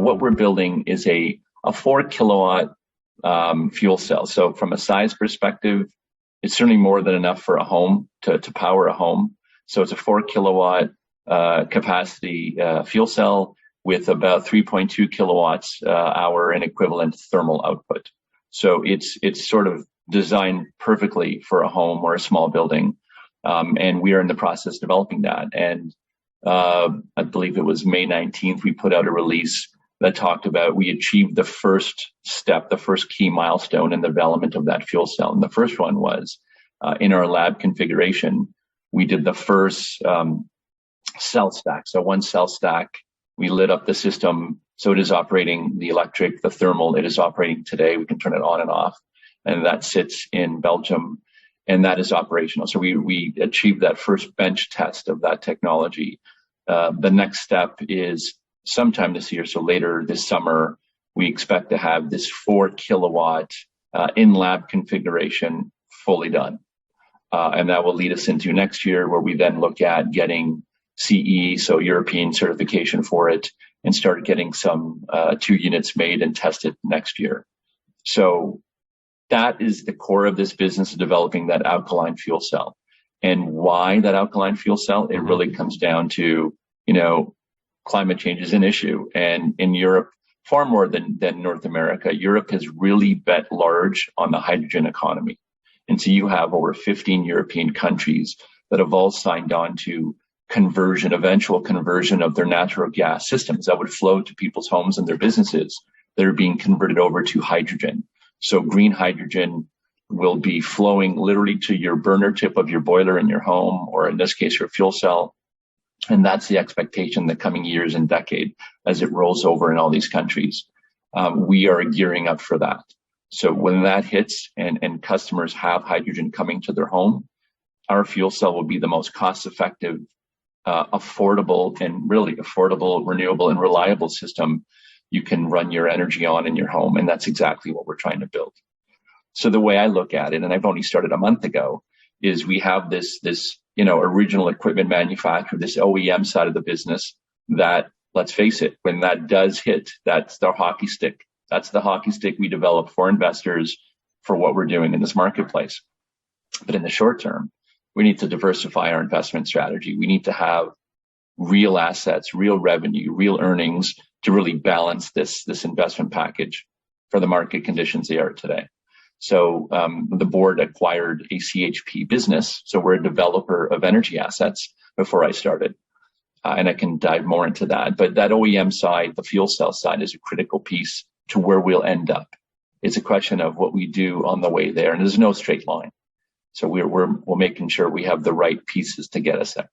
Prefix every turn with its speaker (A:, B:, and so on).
A: what we're building is a 4 kilowatt fuel cell. So from a size perspective, it's certainly more than enough for a home to power a home. So it's a 4 kilowatt capacity fuel cell with about 3.2 kilowatts hour in equivalent thermal output. So it's sort of designed perfectly for a home or a small building. And we are in the process of developing that. And I believe it was May 19th, we put out a release that talked about we achieved the first step, the first key milestone in the development of that fuel cell. And the first one was in our lab configuration, we did the first cell stack. So one cell stack, we lit up the system. So it is operating the electric, the thermal, it is operating today. We can turn it on and off. And that sits in Belgium, and that is operational. So we achieved that first bench test of that technology. The next step is sometime this year, so later this summer, we expect to have this 4 kilowatt in-lab configuration fully done. And that will lead us into next year, where we then look at getting CE, so European certification for it, and start getting some 2 units made and tested next year. So that is the core of this business, of developing that alkaline fuel cell. And why that alkaline fuel cell? It really comes down to, climate change is an issue. And in Europe, far more than North America, Europe has really bet large on the hydrogen economy. And so you have over 15 European countries that have all signed on to eventual conversion of their natural gas systems that would flow to people's homes and their businesses that are being converted over to hydrogen. So green hydrogen will be flowing literally to your burner tip of your boiler in your home, or in this case, your fuel cell. And that's the expectation the coming years and decade as it rolls over in all these countries. We are gearing up for that. So when that hits and customers have hydrogen coming to their home, our fuel cell will be the most cost-effective, affordable, renewable, and reliable system you can run your energy on in your home. And that's exactly what we're trying to build. So the way I look at it, and I've only started a month ago, is we have this original equipment manufacturer, this OEM side of the business that, let's face it, when that does hit, that's the hockey stick. That's the hockey stick we develop for investors for what we're doing in this marketplace. But in the short term, we need to diversify our investment strategy. We need to have real assets, real revenue, real earnings to really balance this investment package for the market conditions they are today. So the board acquired a CHP business. So we're a developer of energy assets before I started. And I can dive more into that. But that OEM side, the fuel cell side, is a critical piece to where we'll end up. It's a question of what we do on the way there. And there's no straight line. So we're making sure we have the right pieces to get us there.